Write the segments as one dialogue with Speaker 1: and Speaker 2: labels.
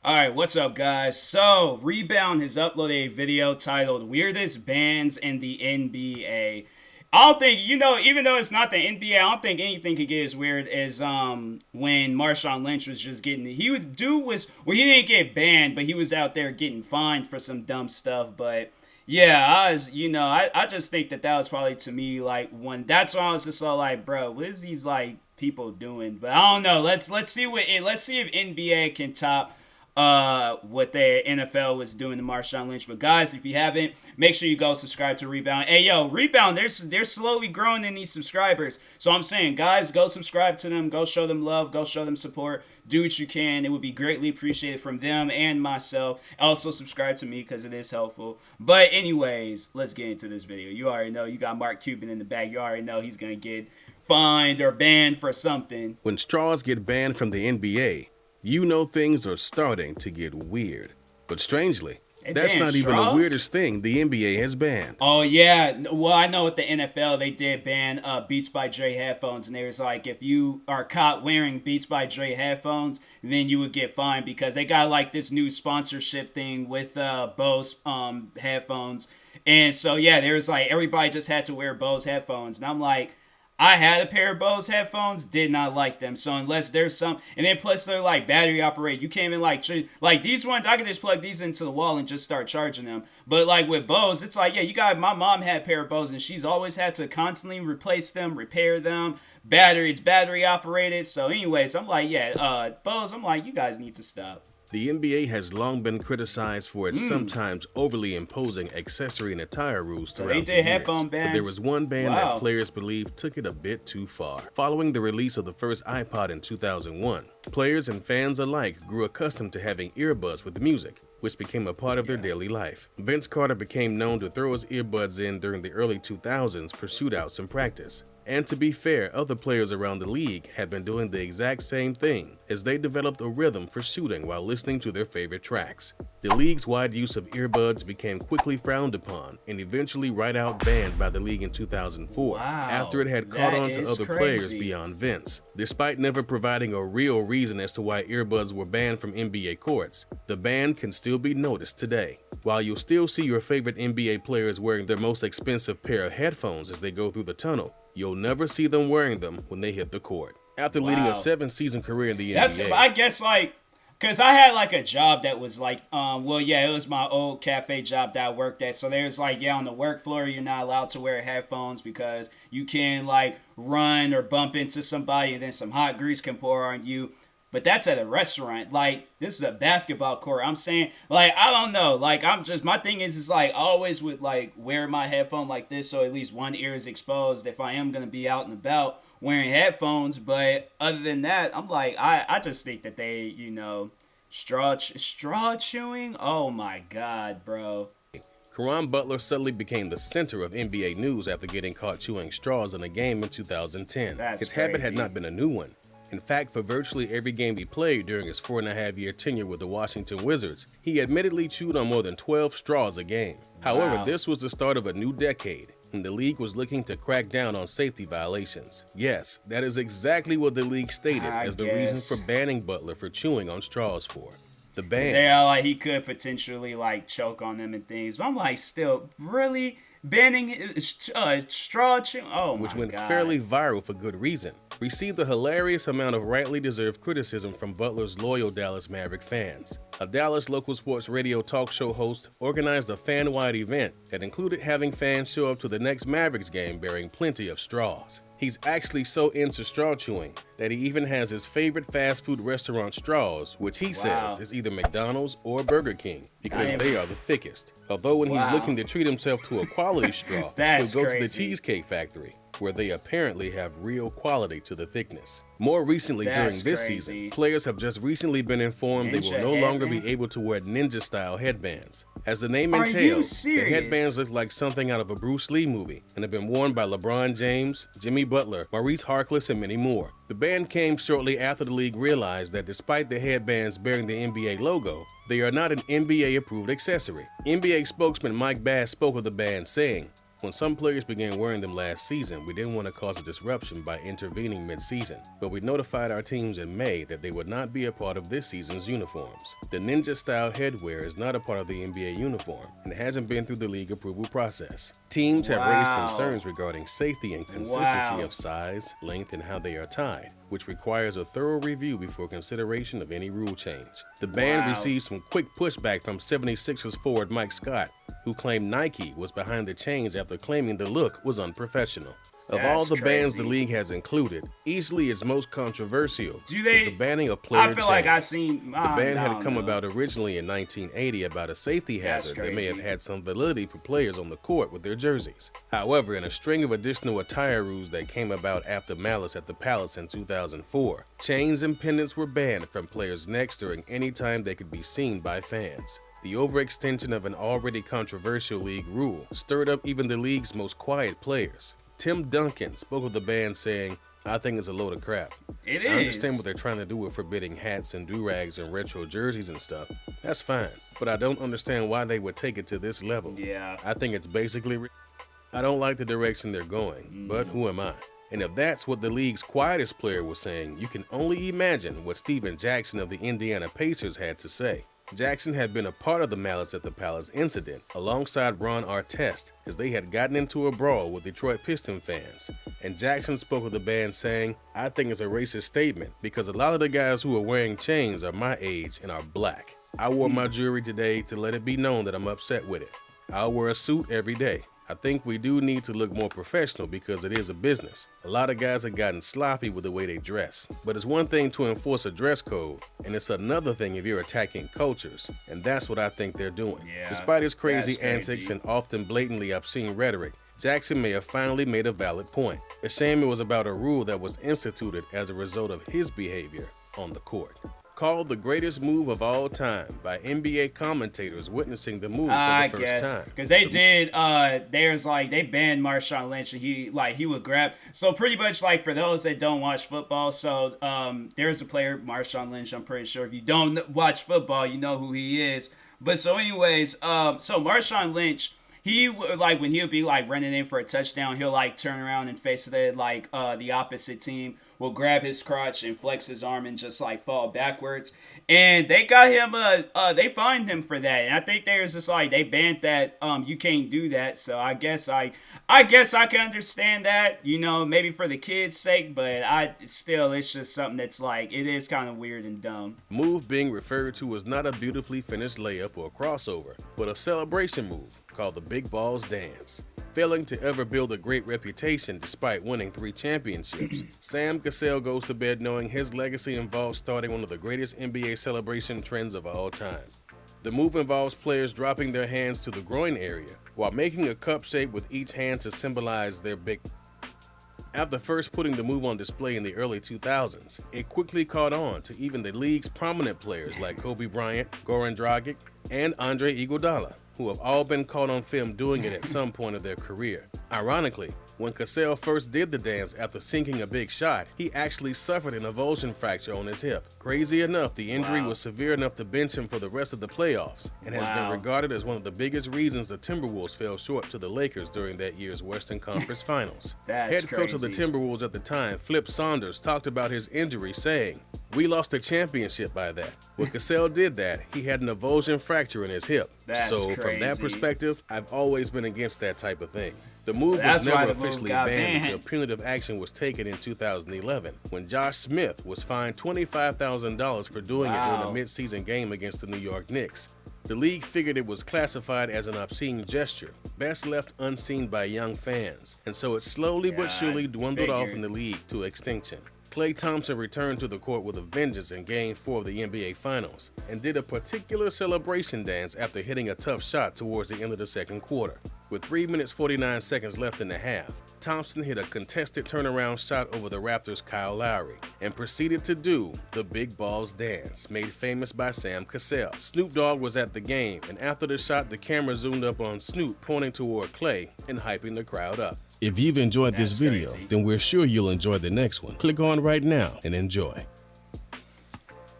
Speaker 1: Alright, what's up, guys? So, Rebound has uploaded a video titled Weirdest Bans in the NBA. I don't think, even though it's not the NBA, I don't think anything could get as weird as when Marshawn Lynch was just getting he didn't get banned, but he was out there getting fined for some dumb stuff. But yeah, I just think that was probably to me like when that's when I was just all like, bro, what is these like people doing? But I don't know. Let's see if NBA can top what the NFL was doing to Marshawn Lynch. But guys, if you haven't, make sure you go subscribe to Rebound. Hey yo, Rebound, they're slowly growing in these subscribers. So I'm saying, guys, go subscribe to them, go show them love, go show them support. Do what you can. It would be greatly appreciated from them and myself. Also subscribe to me because it is helpful. But anyways, let's get into this video. You already know you got Mark Cuban in the back. You already know he's gonna get fined or banned for something.
Speaker 2: When straws get banned from the NBA, you know things are starting to get weird. But strangely, that's not even the weirdest thing the NBA has banned.
Speaker 1: Oh, yeah. Well, I know with the NFL, they did ban Beats by Dre headphones. And they was like, if you are caught wearing Beats by Dre headphones, then you would get fined because they got like this new sponsorship thing with Bose headphones. And so, yeah, there was like everybody just had to wear Bose headphones. And I'm like, I had a pair of Bose headphones, did not like them. So unless there's some, and then plus they're like battery operated. You can't even like these ones. I could just plug these into the wall and just start charging them. But like with Bose, it's like my mom had a pair of Bose and she's always had to constantly replace them, repair them. It's battery operated. So anyways, I'm like Bose. I'm like you guys need to stop.
Speaker 2: The NBA has long been criticized for its sometimes overly imposing accessory and attire rules throughout the years. But there was one band that players believe took it a bit too far. Following the release of the first iPod in 2001, players and fans alike grew accustomed to having earbuds with music, which became a part of their daily life. Vince Carter became known to throw his earbuds in during the early 2000s for shootouts and practice. And to be fair, other players around the league had been doing the exact same thing as they developed a rhythm for shooting while listening to their favorite tracks. The league's wide use of earbuds became quickly frowned upon and eventually right out banned by the league in 2004 after it had caught on to other players beyond Vince. Despite never providing a real reason as to why earbuds were banned from NBA courts, the ban can still be noticed today. While you'll still see your favorite NBA players wearing their most expensive pair of headphones as they go through the tunnel, you'll never see them wearing them when they hit the court. After leading a 7-season career in the NBA.
Speaker 1: I guess like, because I had like a job that was like, it was my old cafe job that I worked at. So there's like, on the work floor, you're not allowed to wear headphones because you can like run or bump into somebody and then some hot grease can pour on you. But that's at a restaurant. Like, this is a basketball court. I'm saying, like, I don't know. Like, my thing is like, I always would, like, wear my headphone like this so at least one ear is exposed if I am going to be out and about wearing headphones. But other than that, I'm like, I just think that they, straw chewing? Oh, my God, bro.
Speaker 2: Caron Butler suddenly became the center of NBA news after getting caught chewing straws in a game in 2010. His habit had not been a new one. In fact, for virtually every game he played during his 4.5-year tenure with the Washington Wizards, he admittedly chewed on more than 12 straws a game. However, this was the start of a new decade, and the league was looking to crack down on safety violations. Yes, that is exactly what the league stated as the reason for banning Butler for chewing on straws for. The ban.
Speaker 1: Yeah, like he could potentially like choke on them and things, but I'm like, still, really? Banning straw chewing? Oh my God.
Speaker 2: Which went fairly viral for good reason. Received a hilarious amount of rightly deserved criticism from Butler's loyal Dallas Maverick fans. A Dallas local sports radio talk show host organized a fan-wide event that included having fans show up to the next Mavericks game bearing plenty of straws. He's actually so into straw chewing that he even has his favorite fast food restaurant straws, which he says is either McDonald's or Burger King, because they are the thickest. Although when he's looking to treat himself to a quality straw, he'll go to the Cheesecake Factory, where they apparently have real quality to the thickness. More recently during this season, players have just recently been informed they will no longer be able to wear ninja-style headbands. As the name entails, the headbands look like something out of a Bruce Lee movie and have been worn by LeBron James, Jimmy Butler, Maurice Harkless, and many more. The ban came shortly after the league realized that despite the headbands bearing the NBA logo, they are not an NBA-approved accessory. NBA spokesman Mike Bass spoke of the ban, saying, When some players began wearing them last season, we didn't want to cause a disruption by intervening mid-season, but we notified our teams in May that they would not be a part of this season's uniforms. The ninja-style headwear is not a part of the NBA uniform and hasn't been through the league approval process. Teams have raised concerns regarding safety and consistency of size, length, and how they are tied, which requires a thorough review before consideration of any rule change. The band received some quick pushback from 76ers forward Mike Scott, who claimed Nike was behind the change after claiming the look was unprofessional. Of all the bans the league has included, easily its most controversial is the banning of player chains.
Speaker 1: I feel like I've seen...
Speaker 2: The ban had come about originally in 1980 about a safety hazard that may have had some validity for players on the court with their jerseys. However, in a string of additional attire rules that came about after Malice at the Palace in 2004, chains and pendants were banned from players' necks during any time they could be seen by fans. The overextension of an already controversial league rule stirred up even the league's most quiet players. Tim Duncan spoke of the ban saying, "I think it's a load of crap. I understand what they're trying to do with forbidding hats and do-rags and retro jerseys and stuff. That's fine, but I don't understand why they would take it to this level. I think it's basically... I don't like the direction they're going, but who am I?" And if that's what the league's quietest player was saying, you can only imagine what Steven Jackson of the Indiana Pacers had to say. Jackson had been a part of the Malice at the Palace incident alongside Ron Artest as they had gotten into a brawl with Detroit Pistons fans. And Jackson spoke of the ban saying, "I think it's a racist statement because a lot of the guys who are wearing chains are my age and are black. I wore my jewelry today to let it be known that I'm upset with it. I'll wear a suit every day. I think we do need to look more professional because it is a business. A lot of guys have gotten sloppy with the way they dress. But it's one thing to enforce a dress code, and it's another thing if you're attacking cultures. And that's what I think they're doing." Despite his crazy antics and often blatantly obscene rhetoric, Jackson may have finally made a valid point. A shame it was about a rule that was instituted as a result of his behavior on the court. Called the greatest move of all time by NBA commentators witnessing the move for the first time.
Speaker 1: Because they did, they banned Marshawn Lynch, and he would grab. So pretty much like for those that don't watch football, so there's a player, Marshawn Lynch, I'm pretty sure if you don't watch football, you know who he is. But so anyways, so Marshawn Lynch, he when he would be running in for a touchdown, he'll turn around and face the opposite team, will grab his crotch and flex his arm and just fall backwards. And they got him they fined him for that. And I think there's just they banned that you can't do that. So I guess I can understand that, maybe for the kids' sake, but it's just something that's it is kind of weird and dumb.
Speaker 2: Move being referred to as not a beautifully finished layup or crossover, but a celebration move called the Big Balls Dance. Failing to ever build a great reputation despite winning 3 championships, Sam Cassell goes to bed knowing his legacy involves starting one of the greatest NBA celebration trends of all time. The move involves players dropping their hands to the groin area while making a cup shape with each hand to symbolize their big. After first putting the move on display in the early 2000s, it quickly caught on to even the league's prominent players like Kobe Bryant, Goran Dragic, and Andre Iguodala, who have all been caught on film doing it at some point of their career. Ironically, when Cassell first did the dance after sinking a big shot, he actually suffered an avulsion fracture on his hip. Crazy enough, the injury was severe enough to bench him for the rest of the playoffs and has been regarded as one of the biggest reasons the Timberwolves fell short to the Lakers during that year's Western Conference Finals. Head coach of the Timberwolves at the time, Flip Saunders, talked about his injury saying, "We lost the championship by that. When Cassell did that, he had an avulsion fracture in his hip. From that perspective, I've always been against that type of thing." The move was never officially banned until punitive action was taken in 2011 when Josh Smith was fined $25,000 for doing it during a mid-season game against the New York Knicks. The league figured it was classified as an obscene gesture, best left unseen by young fans, and so it slowly but surely dwindled off in the league to extinction. Klay Thompson returned to the court with a vengeance in Game 4 of the NBA Finals and did a particular celebration dance after hitting a tough shot towards the end of the second quarter. With 3 minutes 49 seconds left in the half, Thompson hit a contested turnaround shot over the Raptors' Kyle Lowry and proceeded to do the Big Balls Dance, made famous by Sam Cassell. Snoop Dogg was at the game, and after the shot, the camera zoomed up on Snoop pointing toward Klay and hyping the crowd up. If you've enjoyed this video, then we're sure you'll enjoy the next one. Click on right now and enjoy.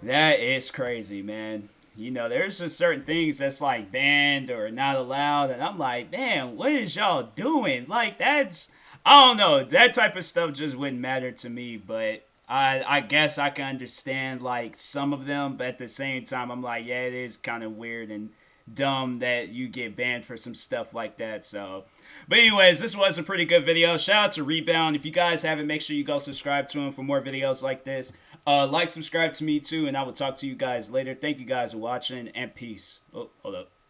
Speaker 1: That is crazy, man. you know, there's just certain things that's like banned or not allowed, and I'm like, man, what is y'all doing? Like, that's, I don't know, that type of stuff just wouldn't matter to me, but I guess I can understand like some of them, but at the same time, I'm like, yeah, it is kind of weird and dumb that you get banned for some stuff like that. So, but anyways, this was a pretty good video. Shout out to Rebound. If you guys haven't, make sure you go subscribe to him for more videos like this. Like, subscribe to me too, and I will talk to you guys later. Thank you guys for watching, and peace. Oh, hold up.